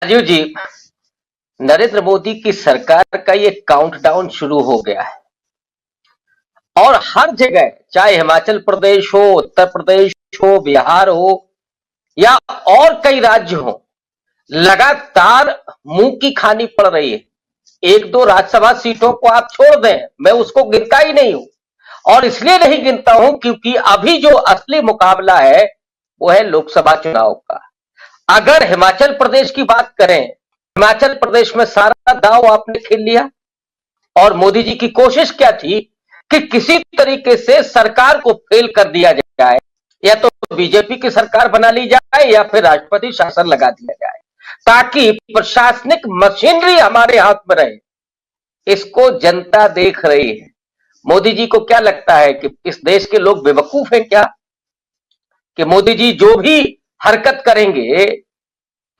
राजीव जी, नरेंद्र मोदी की सरकार का ये काउंटडाउन शुरू हो गया है और हर जगह, चाहे हिमाचल प्रदेश हो, उत्तर प्रदेश हो, बिहार हो या और कई राज्य हो, लगातार मुंह की खानी पड़ रही है। एक दो राज्यसभा सीटों को आप छोड़ दें, मैं उसको गिनता ही नहीं हूं, और इसलिए नहीं गिनता हूं क्योंकि अभी जो असली मुकाबला है वो है लोकसभा चुनाव का। अगर हिमाचल प्रदेश की बात करें, हिमाचल प्रदेश में सारा दांव आपने खेल लिया और मोदी जी की कोशिश क्या थी कि किसी तरीके से सरकार को फेल कर दिया जाए, या तो बीजेपी की सरकार बना ली जाए या फिर राष्ट्रपति शासन लगा दिया जाए, ताकि प्रशासनिक मशीनरी हमारे हाथ में रहे। इसको जनता देख रही है। मोदी जी को क्या लगता है कि इस देश के लोग बेवकूफ हैं क्या, कि मोदी जी जो भी हरकत करेंगे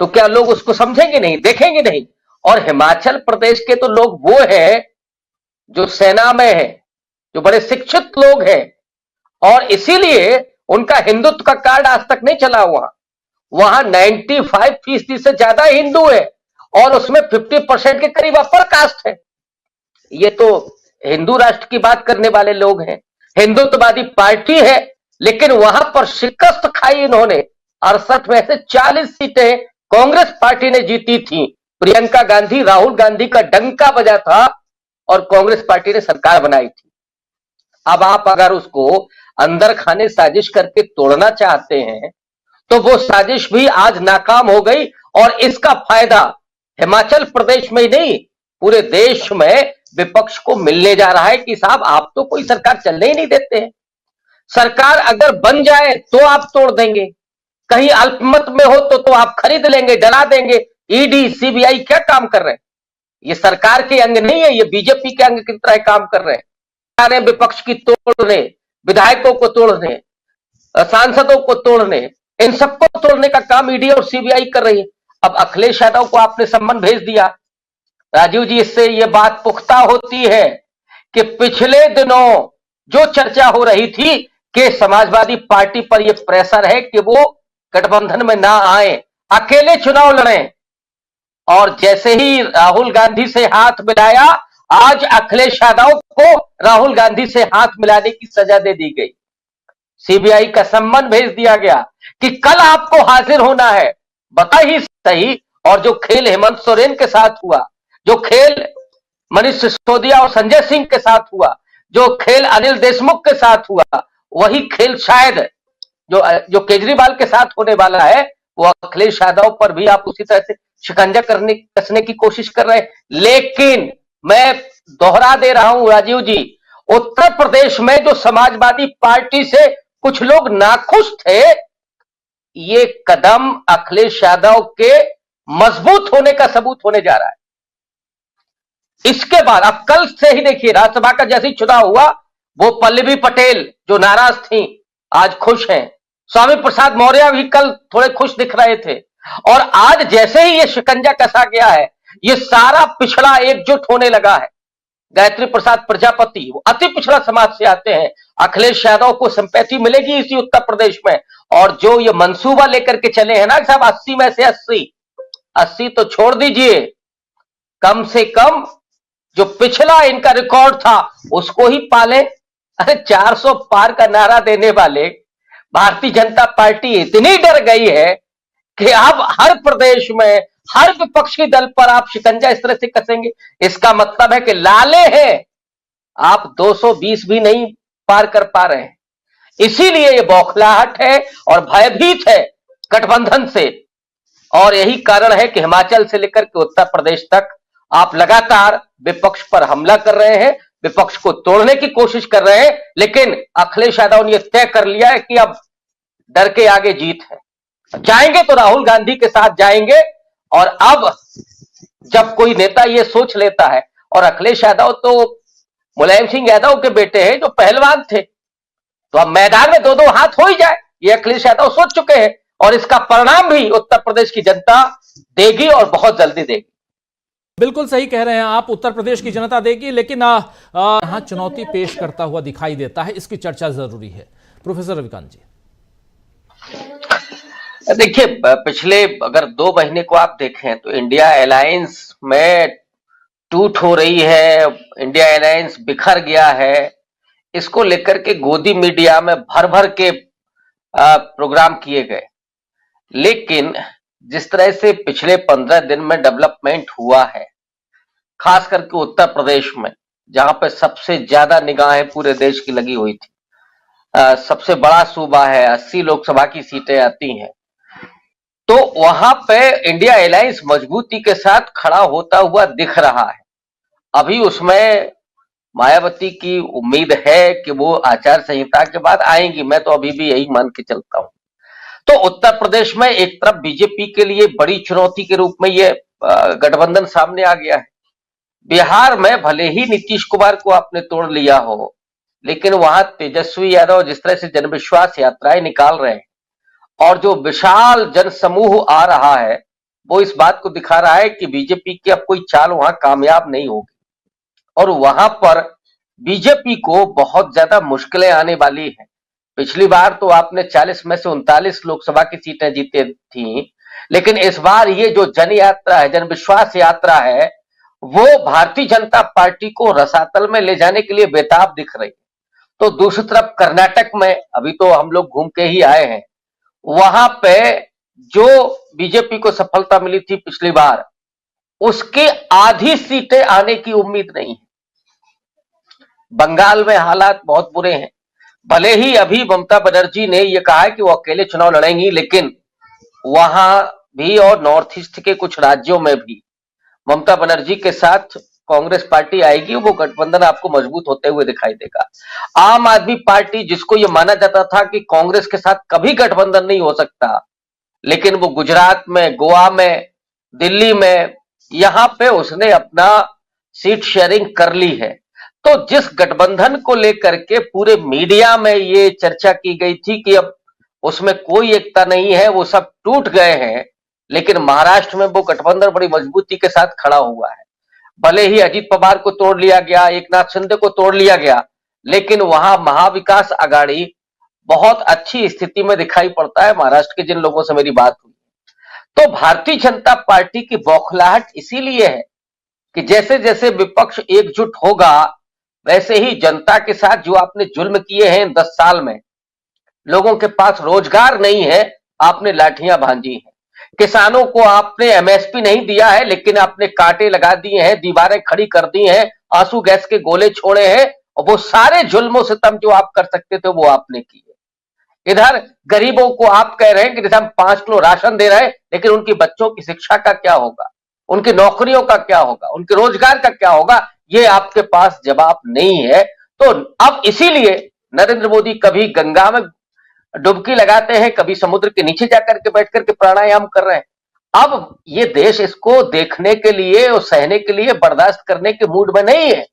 तो क्या लोग उसको समझेंगे नहीं, देखेंगे नहीं? और हिमाचल प्रदेश के तो लोग वो हैं जो सेना में है, जो बड़े शिक्षित लोग हैं, और इसीलिए उनका हिंदुत्व का कार्ड आज तक नहीं चला। वहां 95% से ज्यादा हिंदू है और उसमें 50% के करीब अपर कास्ट है। ये तो हिंदू राष्ट्र की बात करने वाले लोग हैं, हिंदुत्ववादी पार्टी है, लेकिन वहां पर शिकस्त खाई इन्होंने। 68 में से 40 सीटें कांग्रेस पार्टी ने जीती थी। प्रियंका गांधी, राहुल गांधी का डंका बजा था और कांग्रेस पार्टी ने सरकार बनाई थी। अब आप अगर उसको अंदर खाने साजिश करके तोड़ना चाहते हैं तो वो साजिश भी आज नाकाम हो गई, और इसका फायदा हिमाचल प्रदेश में ही नहीं पूरे देश में विपक्ष को मिलने जा रहा है कि साहब आप तो कोई सरकार चलने ही नहीं देते हैं। सरकार अगर बन जाए तो आप तोड़ देंगे, कहीं अल्पमत में हो तो आप खरीद लेंगे, डरा देंगे। ईडी सीबीआई क्या काम कर रहे हैं? ये सरकार के अंग नहीं है, ये बीजेपी के अंग की तरह काम कर रहे हैं। विपक्ष की तोड़ने, विधायकों को तोड़ने, सांसदों को तोड़ने, इन सबको तोड़ने का काम ईडी और सीबीआई कर रही है। अब अखिलेश यादव को आपने सम्मन भेज दिया। राजीव जी, इससे यह बात पुख्ता होती है कि पिछले दिनों जो चर्चा हो रही थी कि समाजवादी पार्टी पर यह प्रेशर है कि वो गठबंधन में ना आए, अकेले चुनाव लड़ें, और जैसे ही राहुल गांधी से हाथ मिलाया, आज अखिलेश यादव को राहुल गांधी से हाथ मिलाने की सजा दे दी गई। सीबीआई का सम्मन भेज दिया गया कि कल आपको हाजिर होना है। बता ही सही। और जो खेल हेमंत सोरेन के साथ हुआ, जो खेल मनीष सिसोदिया और संजय सिंह के साथ हुआ, जो खेल अनिल देशमुख के साथ हुआ, वही खेल शायद जो केजरीवाल के साथ होने वाला है, वो अखिलेश यादव पर भी आप उसी तरह से शिकंजा कसने की कोशिश कर रहे हैं। लेकिन मैं दोहरा दे रहा हूं राजीव जी, उत्तर प्रदेश में जो समाजवादी पार्टी से कुछ लोग नाखुश थे, ये कदम अखिलेश यादव के मजबूत होने का सबूत होने जा रहा है। इसके बाद अब कल से ही देखिए, राज्यसभा का जैसे ही चुनाव हुआ, वो पल्लवी पटेल जो नाराज थी आज खुश हैं। स्वामी प्रसाद मौर्य भी कल थोड़े खुश दिख रहे थे। और आज जैसे ही ये शिकंजा कसा गया है, ये सारा पिछड़ा एकजुट होने लगा है। गायत्री प्रसाद प्रजापति, वो अति पिछड़ा समाज से आते हैं, अखिलेश यादव को सिंपैथी मिलेगी इसी उत्तर प्रदेश में। और जो ये मंसूबा लेकर के चले हैं ना साहब, 80 में से 80 तो छोड़ दीजिए, कम से कम जो पिछला इनका रिकॉर्ड था उसको ही पाले। अरे 400 पार का नारा देने वाले भारतीय जनता पार्टी इतनी डर गई है कि अब हर प्रदेश में हर विपक्षी दल पर आप शिकंजा इस तरह से कसेंगे, इसका मतलब है कि लाले हैं, आप 220 भी नहीं पार कर पा रहे हैं। इसीलिए ये बौखलाहट है और भयभीत है गठबंधन से। और यही कारण है कि हिमाचल से लेकर के उत्तर प्रदेश तक आप लगातार विपक्ष पर हमला कर रहे हैं, विपक्ष को तोड़ने की कोशिश कर रहे हैं। लेकिन अखिलेश यादव ने यह तय कर लिया है कि अब डर के आगे जीत है। जाएंगे तो राहुल गांधी के साथ जाएंगे। और अब जब कोई नेता ये सोच लेता है, और अखिलेश यादव तो मुलायम सिंह यादव के बेटे हैं जो पहलवान थे, तो अब मैदान में दो दो हाथ हो ही जाए, ये अखिलेश यादव सोच चुके हैं। और इसका परिणाम भी उत्तर प्रदेश की जनता देगी और बहुत जल्दी देगी। बिल्कुल सही कह रहे हैं आप, उत्तर प्रदेश की जनता देगी, लेकिन यहां चुनौती पेश करता हुआ दिखाई देता है, इसकी चर्चा जरूरी है। प्रोफेसर रविकांत जी। देखिए, पिछले अगर 2 महीने को आप देखें तो इंडिया अलायंस में टूट हो रही है, इंडिया अलायंस बिखर गया है। इसको लेकर के गोदी मीडिया में भर भर के प्रोग्राम किए गए, लेकिन जिस तरह से पिछले 15 दिन में डेवलपमेंट हुआ है, खास करके उत्तर प्रदेश में, जहां पे सबसे ज्यादा निगाहें पूरे देश की लगी हुई थी। सबसे बड़ा सूबा है, 80 लोकसभा की सीटें आती हैं, तो वहां पे इंडिया अलायंस मजबूती के साथ खड़ा होता हुआ दिख रहा है। अभी उसमें मायावती की उम्मीद है कि वो आचार संहिता के बाद आएंगी, मैं तो अभी भी यही मान के चलता हूं। तो उत्तर प्रदेश में एक तरफ बीजेपी के लिए बड़ी चुनौती के रूप में ये गठबंधन सामने आ गया है। बिहार में भले ही नीतीश कुमार को आपने तोड़ लिया हो, लेकिन वहां तेजस्वी यादव जिस तरह से जनविश्वास यात्राएं निकाल रहे हैं और जो विशाल जनसमूह आ रहा है, वो इस बात को दिखा रहा है कि बीजेपी की अब कोई चाल वहां कामयाब नहीं होगी और वहां पर बीजेपी को बहुत ज्यादा मुश्किलें आने वाली हैं। पिछली बार तो आपने 40 में से 39 लोकसभा की सीटें जीती थी, लेकिन इस बार ये जो जन यात्रा है, जन विश्वास यात्रा है, वो भारतीय जनता पार्टी को रसातल में ले जाने के लिए बेताब दिख रही है। तो दूसरी तरफ कर्नाटक में अभी तो हम लोग घूम के ही आए हैं, वहां पे जो बीजेपी को सफलता मिली थी पिछली बार, उसकी आधी सीटें आने की उम्मीद नहीं है। बंगाल में हालात बहुत बुरे हैं। भले ही अभी ममता बनर्जी ने यह कहा है कि वो अकेले चुनाव लड़ेंगी, लेकिन वहां भी और नॉर्थ ईस्ट के कुछ राज्यों में भी ममता बनर्जी के साथ कांग्रेस पार्टी आएगी, वो गठबंधन आपको मजबूत होते हुए दिखाई देगा। आम आदमी पार्टी, जिसको यह माना जाता था कि कांग्रेस के साथ कभी गठबंधन नहीं हो सकता, लेकिन वो गुजरात में, गोवा में, दिल्ली में, यहां पे उसने अपना सीट शेयरिंग कर ली है। तो जिस गठबंधन को लेकर के पूरे मीडिया में ये चर्चा की गई थी कि अब उसमें कोई एकता नहीं है, वो सब टूट गए हैं, लेकिन महाराष्ट्र में वो गठबंधन बड़ी मजबूती के साथ खड़ा हुआ है। भले ही अजीत पवार को तोड़ लिया गया, एकनाथ शिंदे को तोड़ लिया गया, लेकिन वहां महाविकास आघाड़ी बहुत अच्छी स्थिति में दिखाई पड़ता है। महाराष्ट्र के जिन लोगों से मेरी बात हुई, तो भारतीय जनता पार्टी की बौखलाहट इसीलिए है कि जैसे जैसे विपक्ष एकजुट होगा, वैसे ही जनता के साथ जो आपने जुल्म किए हैं 10 साल में, लोगों के पास रोजगार नहीं है, आपने लाठियां भांजी हैं। किसानों को आपने एमएसपी नहीं दिया है, लेकिन आपने कांटे लगा दिए हैं, दीवारें खड़ी कर दी हैं, आंसू गैस के गोले छोड़े हैं, और वो सारे जुल्मों सितम जो आप कर सकते थे वो आपने किए। इधर गरीबों को आप कह रहे हैं कि जैसे हम 5 किलो राशन दे रहे हैं, लेकिन उनकी बच्चों की शिक्षा का क्या होगा, उनकी नौकरियों का क्या होगा, उनके रोजगार का क्या होगा, ये आपके पास जवाब नहीं है। तो अब इसीलिए नरेंद्र मोदी कभी गंगा में डुबकी लगाते हैं, कभी समुद्र के नीचे जाकर के बैठ करके प्राणायाम कर रहे हैं। अब ये देश इसको देखने के लिए और सहने के लिए, बर्दाश्त करने के मूड में नहीं है।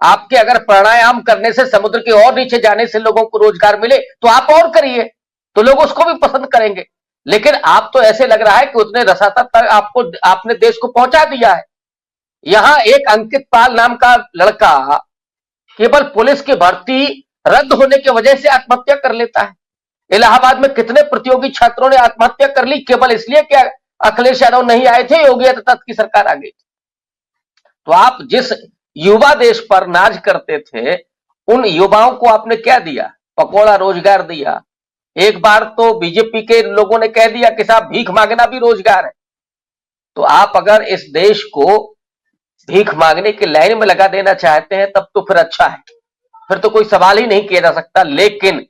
आपके अगर प्राणायाम करने से, समुद्र के और नीचे जाने से लोगों को रोजगार मिले, तो आप और करिए, तो लोग उसको भी पसंद करेंगे। लेकिन आप तो ऐसे लग रहा है कि उतने रसातल तक आपने देश को पहुंचा दिया है। यहां एक अंकित पाल नाम का लड़का केवल पुलिस की भर्ती रद्द होने की वजह से आत्महत्या कर लेता है। इलाहाबाद में कितने प्रतियोगी छात्रों ने आत्महत्या कर ली केवल इसलिए कि अखिलेश यादव नहीं आए थे, योगी आदित्यनाथ की सरकार आ गई। तो आप जिस युवा देश पर नाज करते थे, उन युवाओं को आपने क्या दिया? पकौड़ा रोजगार दिया। एक बार तो बीजेपी के लोगों ने कह दिया कि साहब भीख मांगना भी रोजगार है। तो आप अगर इस देश को भीख मांगने की लाइन में लगा देना चाहते हैं, तब तो फिर अच्छा है, फिर तो कोई सवाल ही नहीं किया जा सकता। लेकिन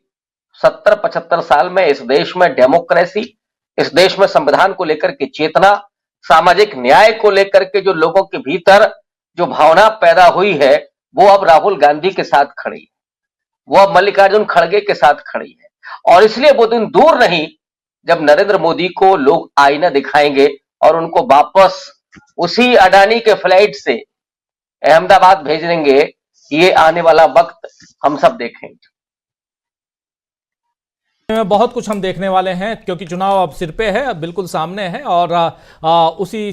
70-75 साल में इस देश में डेमोक्रेसी, इस देश में संविधान को लेकर के चेतना, सामाजिक न्याय को लेकर के जो लोगों के भीतर जो भावना पैदा हुई है, वो अब राहुल गांधी के साथ खड़ी है, वो अब मल्लिकार्जुन खड़गे के साथ खड़ी है। और इसलिए वो दिन दूर नहीं जब नरेंद्र मोदी को लोग आईना दिखाएंगे और उनको वापस उसी अडानी के फ्लाइट से अहमदाबाद भेज देंगे। ये आने वाला वक्त हम सब देखेंगे। बहुत कुछ हम देखने वाले हैं, क्योंकि चुनाव अब सिर पे है, बिल्कुल सामने है, और उसी